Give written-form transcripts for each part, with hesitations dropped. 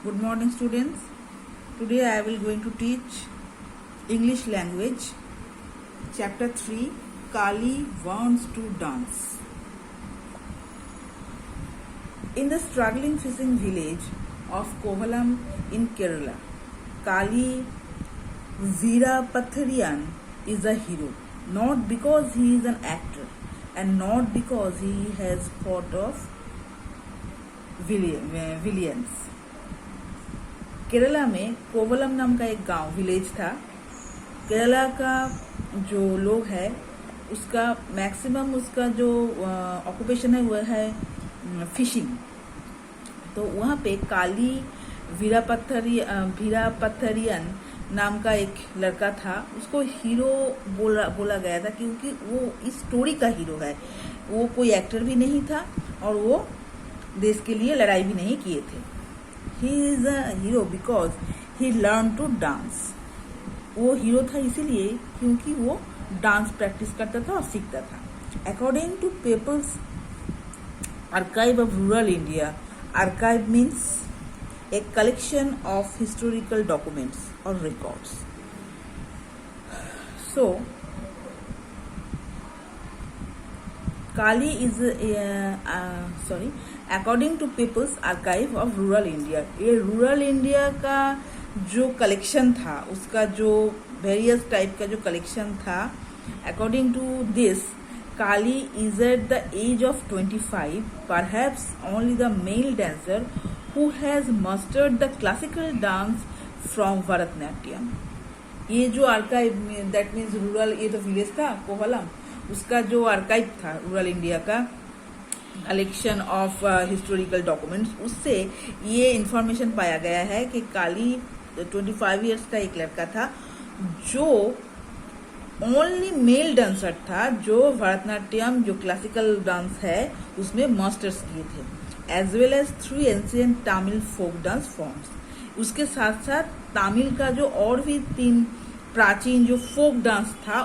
Good morning, students. Today I will going to teach English language, chapter 3, Kali wants to dance. In the struggling fishing village of Kovalam in Kerala, Kali Veerapathariyan is a hero, not because he is an actor and not because he has fought off villains. Kerala में कोवलम नाम का एक गांव village था. केरला का जो लोग है उसका मैक्सिमम उसका जो ऑक्यूपेशन है वह है फिशिंग. तो वहाँ पे काली वीरापत्थरियन नाम का एक लड़का था. उसको हीरो बोला गया था क्योंकि वो इस स्टोरी का हीरो है. वो कोई एक्टर भी नहीं था और वो देश के लिए लड़ाई भी नहीं किए थे. He is a hero because he learned to dance. वो हीरो था इसीलिए क्योंकि वो डांस प्रैक्टिस करता था और सीखता था. According to People's Archive of Rural India, archive means a collection of historical documents or records. So, Kali is according to people's archive of rural India. ये रूरल इंडिया का जो कलेक्शन था उसका जो वेरियस टाइप का जो collection था. According to this, Kali is at the age of 25, perhaps only the male dancer who has mastered the classical dance from Bharatanatyam. ये जो आर्काइव दैट मीन्स रूरल, ये तो विलेज था कोवलम, उसका जो आर्काइव था रूरल इंडिया का कलेक्शन ऑफ हिस्टोरिकल डॉक्यूमेंट्स, उससे ये इंफॉर्मेशन पाया गया है कि काली 25 इयर्स का एक लड़का था जो ओनली मेल डांसर था, जो भरतनाट्यम जो क्लासिकल डांस है उसमें मास्टर्स किए थे, as well as 3 ancient Tamil folk dance forms. उसके साथ साथ तमिल का जो और भी 3 प्राचीन जो फोक डांस था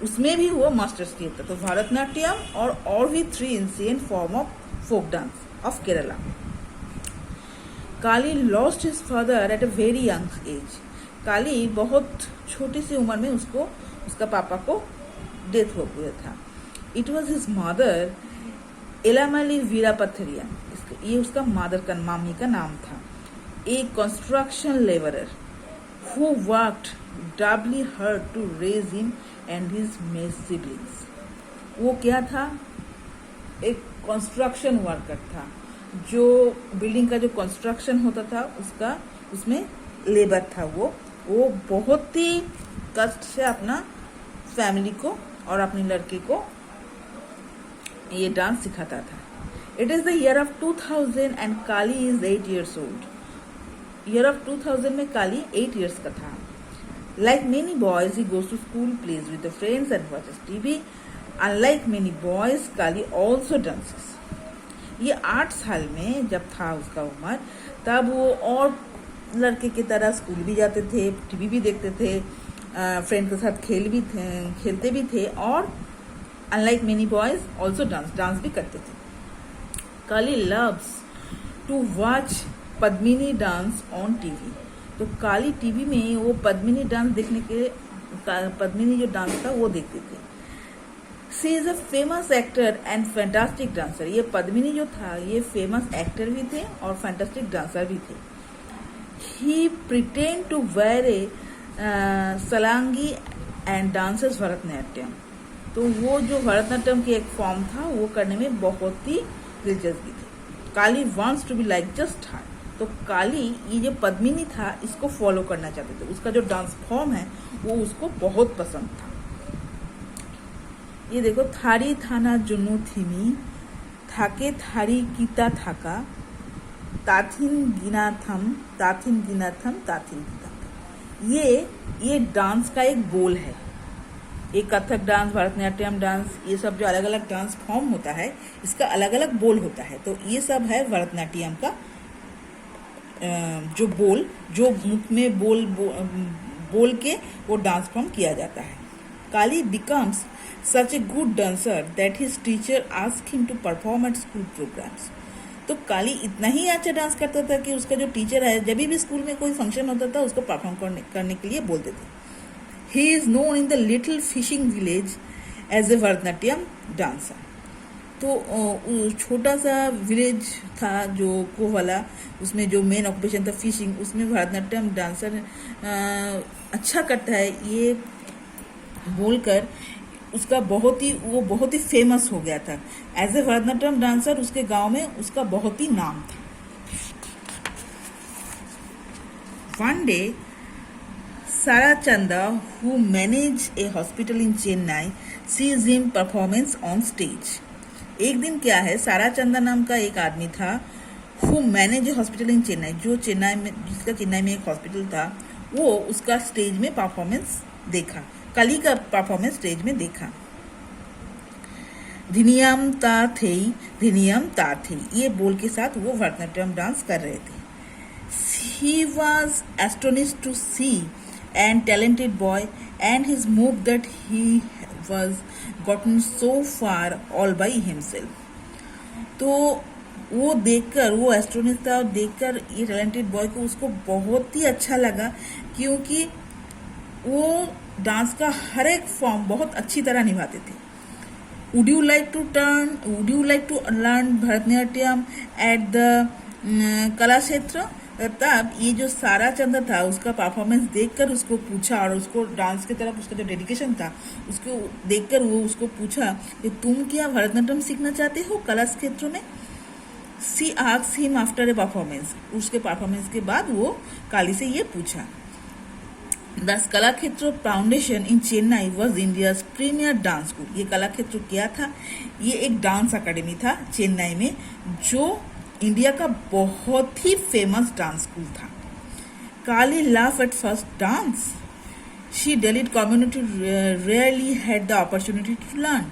उसमें भी वो मास्टर्स किया था. तो भरतनाट्यम और भी 3 ancient form of folk dance of Kerala. Kali lost his father at a very young age. Kali बहुत छोटी सी उम्र में उसका पापा को डेथ हो गया था. It was his mother Elamali Veerapathiran. ये उसका मदर का मामी का नाम था. A construction labourer who worked doubly hard to raise him and his siblings. वो क्या था? एक कंस्ट्रक्शन वर्कर था. जो बिल्डिंग का जो कंस्ट्रक्शन होता था उसमें लेबर था. वो बहुत ही कष्ट से अपना फैमिली को और अपने लड़के को ये डांस सिखाता था. It is the year of 2000 and Kali is 8 years old. Year of 2000 में काली 8 years का था. Like many boys, he goes to school, plays with the friends and watches TV. Unlike many boys, Kali also dances. ये 8 साल में जब था उसका उम्र, तब वो और लड़के की तरह स्कूल भी जाते थे, टीवी भी देखते थे, फ्रेंड के साथ खेलते भी थे और unlike many boys also dance भी करते थे. Kali loves to watch Padmini dance on TV. तो काली टीवी में वो पद्मिनी डांस देखने के पद्मिनी जो डांस था वो देखते थे. She is a famous actor and fantastic dancer. ये पद्मिनी जो था ये फेमस एक्टर भी थे और फैंटास्टिक डांसर भी थे. He pretend to wear a salangai and dances Bharatanatyam. तो वो जो भरतनाट्यम की एक फॉर्म था वो करने में बहुत ही दिलचस्पी थी. Kali wants to be like just her. तो काली ये जो पद्मिनी था इसको फॉलो करना चाहते थे. उसका जो डांस फॉर्म है वो उसको बहुत पसंद था. ये देखो, थारी थाना जुनू थीमी थाके थारी कीता थाका ताथिन गिना थम ताथिन गिना थम ताथिन गिना थम. ये डांस का एक बोल है. एक कथक डांस, भरतनाट्यम डांस, ये सब जो अलग अलग डांस फॉर्म होता है इसका अलग अलग बोल होता है. तो ये सब है भरतनाट्यम का जो बोल, जो मुख में बोल के वो डांस फॉर्म किया जाता है. Kali becomes such a good dancer that his teacher ask him to perform at school programmes. तो काली इतना ही अच्छा डांस करता था कि उसका जो टीचर है जब भी स्कूल में कोई फंक्शन होता था उसको परफॉर्म करने के लिए बोलते थे. He is known in the little fishing village as a Bharatanatyam dancer. तो छोटा सा विलेज था जो को वाला, उसमें जो मेन ऑक्यूपेशन था फिशिंग, उसमें भरतनाट्यम डांसर अच्छा करता है ये बोलकर उसका बहुत ही फेमस हो गया था. एज ए भरतनाट्यम डांसर उसके गांव में उसका बहुत ही नाम था. One day Sarah Chanda, who managed a hospital in Chennai, sees him performance on stage. एक दिन क्या है, सारा चंदा नाम का एक आदमी था, who managed a hospital in Chennai, जो जिसका चेन्नई में एक हॉस्पिटल था, वो उसका स्टेज में परफॉर्मेंस देखा, कली का परफॉर्मेंस स्टेज में देखा. धिनियम ता थे ये बोल के साथ वो भरतनाट्यम डांस कर रहे थे. He was astonished to see and talented boy and his move that he was gotten so far all by himself. तो वो देखकर वो एस्ट्रोनिस था और देखकर ये टैलेंटेड बॉय को उसको बहुत ही अच्छा लगा क्योंकि वो डांस का हर एक फॉर्म बहुत अच्छी तरह निभाते थे. Would you like to learn Bharatanatyam at the कला क्षेत्र? तब ये जो सारा चंद्र था उसका परफॉर्मेंस देखकर उसको पूछा और उसको डांस की तरफ उसका जो डेडिकेशन था उसको देखकर वो उसको पूछा कि तुम क्या भरतनाट्यम सीखना चाहते हो कला क्षेत्र में. She asked him after a performance. उसके परफॉर्मेंस के बाद वो काली से ये पूछा. The Kalakshetra foundation in Chennai was India premier dance school. ये कलाक्षेत्र क्या था, ये एक डांस अकेडमी था चेन्नई में जो इंडिया का बहुत ही फेमस डांस स्कूल था. Kali laugh at first dance. She Dalit community rarely had the opportunity to learn,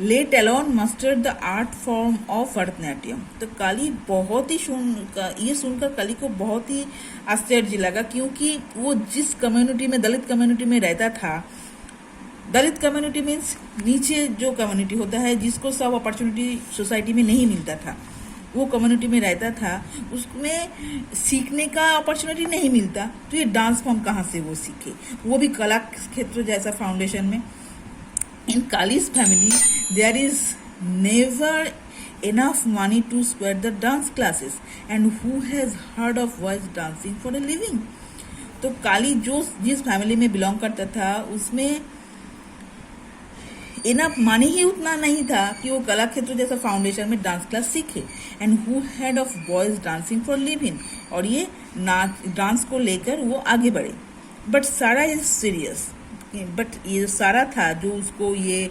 let alone master the art form of Bharatanatyam. तो काली बहुत ही ये सुनकर काली को बहुत ही आश्चर्य लगा क्योंकि वो जिस कम्युनिटी में दलित कम्युनिटी में रहता था, दलित कम्युनिटी मीन्स नीचे जो कम्युनिटी होता है जिसको सब अपॉर्चुनिटी सोसाइटी में नहीं मिलता था, वो कम्युनिटी में रहता था, उसमें सीखने का अपॉर्चुनिटी नहीं मिलता. तो ये डांस फॉर्म कहाँ से वो सीखे, वो भी कला क्षेत्र जैसा फाउंडेशन में. In Kali's family there is never enough money to square the dance classes, and who has heard of boys dancing for a living. तो काली जो जिस फैमिली में बिलोंग करता था उसमें इनफ मनी ही उतना नहीं था कि वो कला क्षेत्र जैसा फाउंडेशन में डांस क्लास सीखे. And who had of boys dancing for living, और ये डांस को लेकर वो आगे बढ़े. बट सारा इज सीरियस. बट ये सारा था जो उसको ये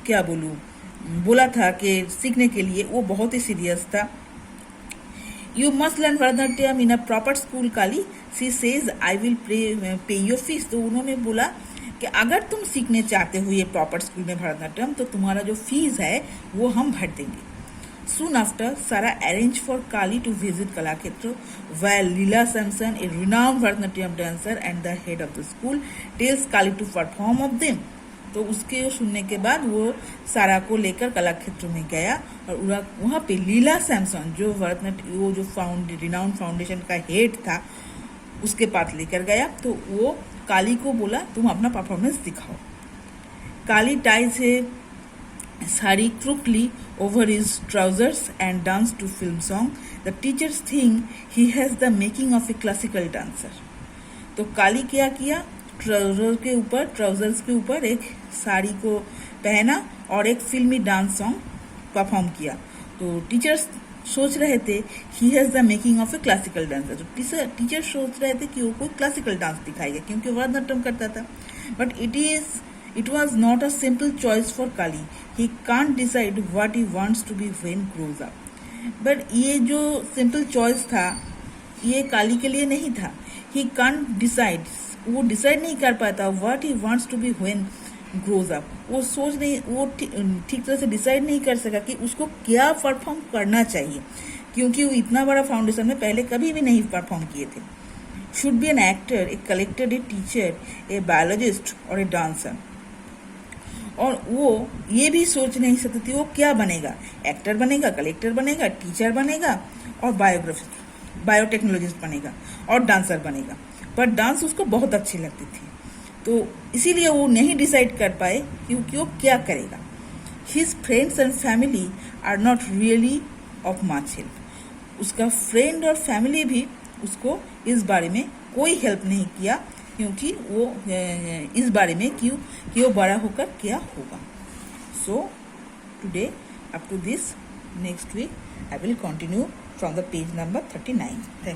क्या बोलूं बोला था कि सीखने के लिए, वो बहुत ही सीरियस था. You must learn Bharatanatyam in a proper school Kali. She says I will pay your fees. तो उन्होंने बोला कि अगर तुम सीखने चाहते हो ये प्रॉपर स्कूल में भरतनाट्यम तो तुम्हारा जो फीस है वो हम भर देंगे. Soon after, Sarah arranged for Kali to visit Kalakshetra, while Leela Sampson, a renowned Bharatanatyam dancer and the head of the school, tells Kali to perform of them. तो उसके सुनने के बाद वो सारा को लेकर कलाक्षेत्र में गया और वहाँ पे लीला सैमसन जो वो जो रिनाउंड फाउंडेशन का हेड था उसके पास लेकर गया. तो वो काली को बोला तुम अपना परफॉर्मेंस दिखाओ. काली टाइज है sari crookly over his trousers and danced to film song. The teachers think he has the making of a classical dancer. तो काली क्या किया, ट्राउजर्स के ऊपर एक साड़ी को पहना और एक फिल्मी डांस सॉन्ग परफॉर्म किया. तो टीचर्स सोच रहे थे he has the making of A classical dancer. तो टीचर सोच रहे थे कि वो कोई क्लासिकल डांस दिखाएगा क्योंकि भरतनाट्यम करता था. But It was not a simple choice for Kali. He can't decide what he wants to be when grows up. But ये जो simple choice था, ये काली के लिए नहीं था. He can't decide. वो decide नहीं कर पाता what he wants to be when grows up. वो ठीक तरह से decide नहीं कर सका कि उसको क्या परफॉर्म करना चाहिए क्योंकि वो इतना बड़ा फाउंडेशन में पहले कभी भी नहीं परफॉर्म किए थे. Should be an actor, a collector, a teacher, a biologist or a dancer. और वो ये भी सोच नहीं सकती थी वो क्या बनेगा, एक्टर बनेगा, कलेक्टर बनेगा, टीचर बनेगा और बायोटेक्नोलॉजिस्ट बनेगा और डांसर बनेगा। पर डांस उसको बहुत अच्छी लगती थी, तो इसीलिए वो नहीं डिसाइड कर पाए क्योंकि वो क्या करेगा। His friends and family are not really of much help. उसका फ्रेंड और फैमिली भी उसको इस बारे में कोई हेल्प नहीं किया, क्योंकि वो इस बारे में कि वो बड़ा होकर क्या होगा। So today up to this, next week I will continue from the page number 39। Thank you.